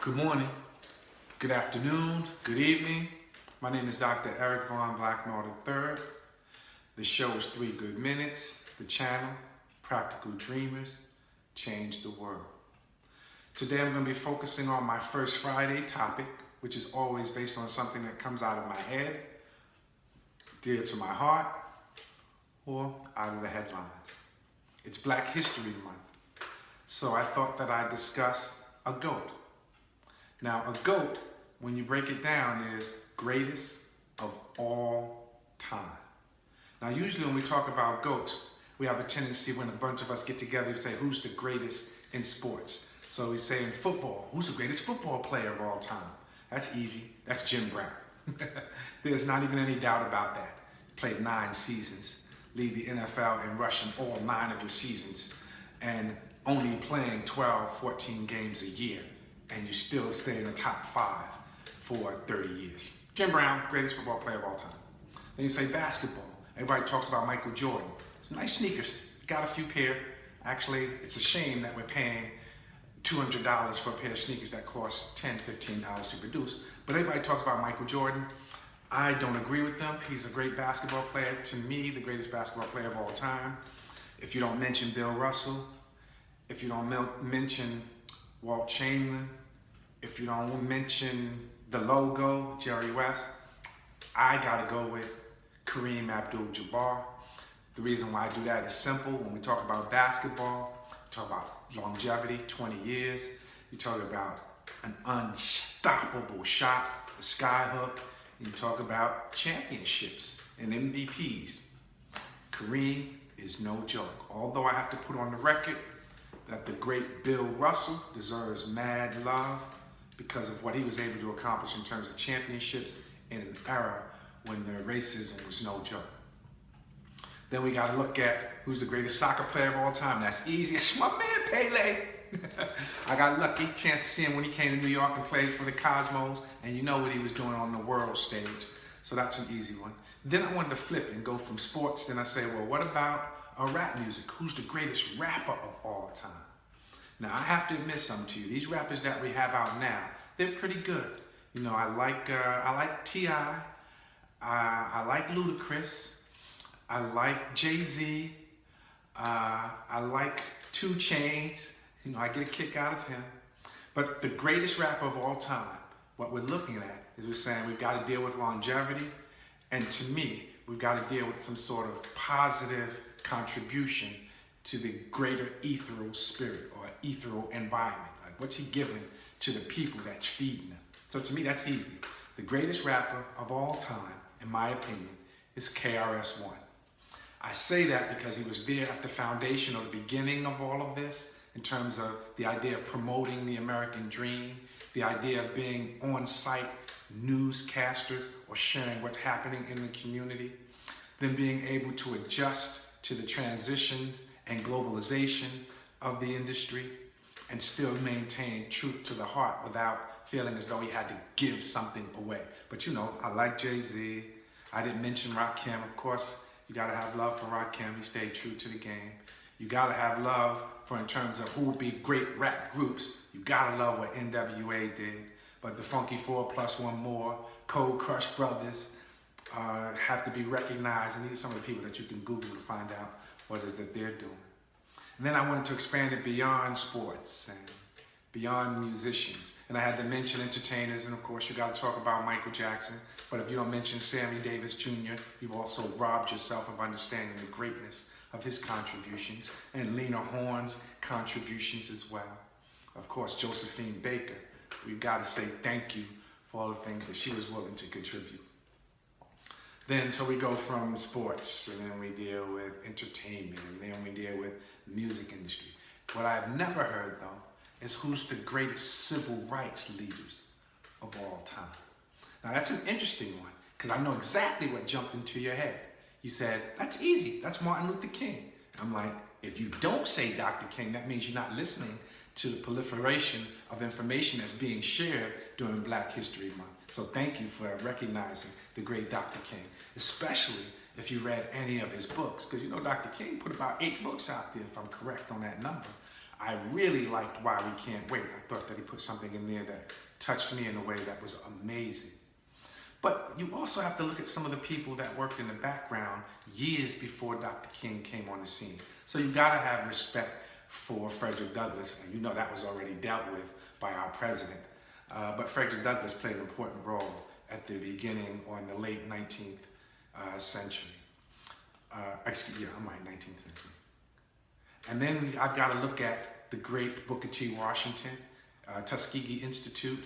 Good morning, good afternoon, good evening. My name is Dr. Eric Vaughn Blackmore III. The show is 3 Good Minutes. The channel, Practical Dreamers, Change the World. Today I'm going to be focusing on my First Friday topic, which is always based on something that comes out of my head, dear to my heart, or out of the headlines. It's Black History Month, so I thought that I'd discuss a goat. Now, a goat, when you break it down, is greatest of all time. Now, usually when we talk about goats, we have a tendency when a bunch of us get together to say, who's the greatest in sports? So we say in football, who's the greatest football player of all time? That's easy. That's Jim Brown. There's not even any doubt about that. Played 9 seasons, lead the NFL in rushing all 9 of your seasons, and only playing 12, 14 games a year. And you still stay in the top 5 for 30 years. Jim Brown, greatest football player of all time. Then you say basketball. Everybody talks about Michael Jordan. Some nice sneakers. Got a few pair. Actually, it's a shame that we're paying $200 for a pair of sneakers that cost $10, $15 to produce. But everybody talks about Michael Jordan. I don't agree with them. He's a great basketball player. To me, the greatest basketball player of all time. If you don't mention Bill Russell, if you don't mention Walt Chamberlain, if you don't mention the logo, Jerry West, I gotta go with Kareem Abdul-Jabbar. The reason why I do that is simple. When we talk about basketball, we talk about longevity, 20 years. You talk about an unstoppable shot, a skyhook. You talk about championships and MVPs. Kareem is no joke. Although I have to put on the record that the great Bill Russell deserves mad love because of what he was able to accomplish in terms of championships in an era when the racism was no joke. Then we got to look at who's the greatest soccer player of all time. That's easy. It's my man Pele. I got lucky chance to see him when he came to New York and played for the Cosmos, and you know what he was doing on the world stage. So that's an easy one. Then I wanted to flip and go from sports. Then I say, well, what about rap music? Who's the greatest rapper of all time? Now, I have to admit something to you. These rappers that we have out now, they're pretty good. You know, I like T.I., I like Ludacris, I like Jay-Z, I like 2 Chainz. You know, I get a kick out of him. But the greatest rapper of all time, what we're looking at is we're saying we've got to deal with longevity, and to me, we've got to deal with some sort of positive contribution to the greater ethereal spirit or ethereal environment. Like, what's he giving to the people that's feeding them? So to me, that's easy. The greatest rapper of all time, in my opinion, is KRS-One. I say that because he was there at the foundation or the beginning of all of this in terms of the idea of promoting the American dream, the idea of being on-site newscasters or sharing what's happening in the community, then being able to adjust to the transition and globalization of the industry and still maintain truth to the heart without feeling as though he had to give something away. But you know, I like Jay-Z. I didn't mention Rakim. Of course, you gotta have love for Rakim. He stayed true to the game. You gotta have love for in terms of who would be great rap groups. You gotta love what NWA did. But the Funky 4 plus 1 more, Cold Crush Brothers have to be recognized. And these are some of the people that you can Google to find out what it is that they're doing. And then I wanted to expand it beyond sports and beyond musicians. And I had to mention entertainers, and of course you got to talk about Michael Jackson. But if you don't mention Sammy Davis Jr., you've also robbed yourself of understanding the greatness of his contributions and Lena Horne's contributions as well. Of course, Josephine Baker. We've got to say thank you for all the things that she was willing to contribute. Then, so we go from sports, and then we deal with entertainment, and then we deal with the music industry. What I've never heard, though, is who's the greatest civil rights leaders of all time. Now, that's an interesting one, because I know exactly what jumped into your head. You said, that's easy, that's Martin Luther King. I'm like, if you don't say Dr. King, that means you're not listening to the proliferation of information that's being shared during Black History Month. So thank you for recognizing the great Dr. King, especially if you read any of his books, because you know Dr. King put about 8 books out there, if I'm correct on that number. I really liked Why We Can't Wait. I thought that he put something in there that touched me in a way that was amazing. But you also have to look at some of the people that worked in the background years before Dr. King came on the scene. So you gotta have respect for Frederick Douglass, and you know that was already dealt with by our president. But Frederick Douglass played an important role at the beginning or in the late 19th century. I'm right, 19th century. And then I've got to look at the great Booker T. Washington. Tuskegee Institute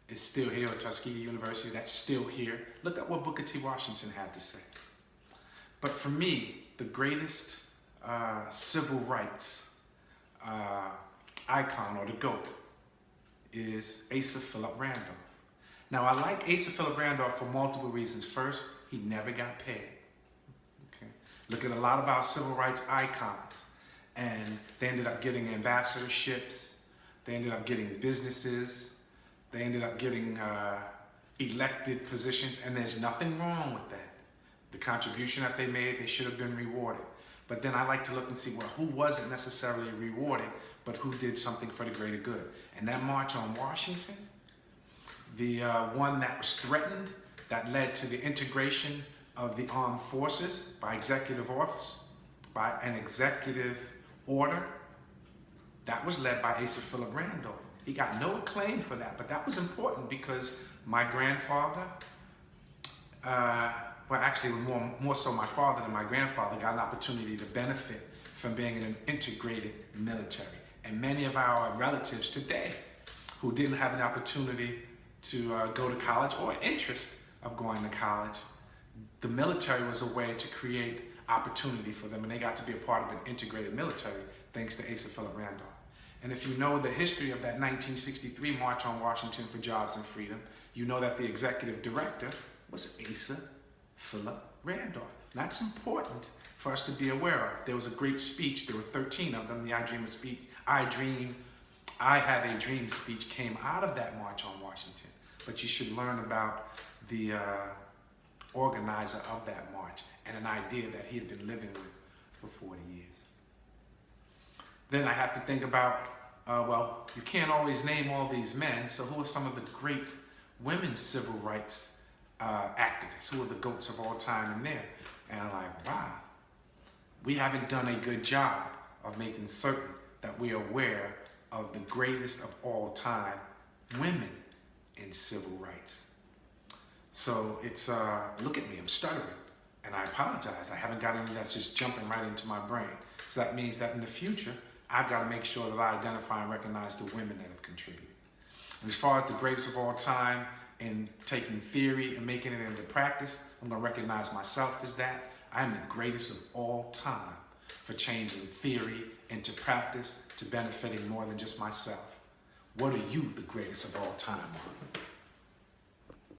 is still here, or Tuskegee University, that's still here. Look at what Booker T. Washington had to say. But for me, the greatest civil rights icon, or the GOAT, is Asa Philip Randolph. Now, I like Asa Philip Randolph for multiple reasons. First, he never got paid. Okay. Look at a lot of our civil rights icons, and they ended up getting ambassadorships, they ended up getting businesses, they ended up getting elected positions, and there's nothing wrong with that. The contribution that they made, they should have been rewarded. But then I like to look and see, well, who wasn't necessarily rewarded, but who did something for the greater good? And that March on Washington, the one that was threatened, that led to the integration of the armed forces by executive office, by an executive order, that was led by Asa Philip Randolph. He got no acclaim for that, but that was important because my grandfather, well, actually, more so my father than my grandfather, got an opportunity to benefit from being in an integrated military. And many of our relatives today who didn't have an opportunity to go to college or interest of going to college, the military was a way to create opportunity for them, and they got to be a part of an integrated military thanks to Asa Philip Randolph. And if you know the history of that 1963 March on Washington for Jobs and Freedom, you know that the executive director was Asa Philip Randolph. And that's important for us to be aware of. There was a great speech, there were 13 of them, the I Have a Dream speech came out of that March on Washington. But you should learn about the organizer of that march and an idea that he had been living with for 40 years. Then I have to think about, well, you can't always name all these men, so who are some of the great women's civil rights activists? Who are the GOATs of all time in there? And I'm like, wow, we haven't done a good job of making certain that we are aware of the greatest of all time women in civil rights. So it's, look at me, I'm stuttering, and I apologize. I haven't got any that's just jumping right into my brain. So that means that in the future, I've got to make sure that I identify and recognize the women that have contributed. And as far as the greatest of all time in taking theory and making it into practice, I'm going to recognize myself as that. I am the greatest of all time for changing theory into practice to benefiting more than just myself. What are you the greatest of all time on?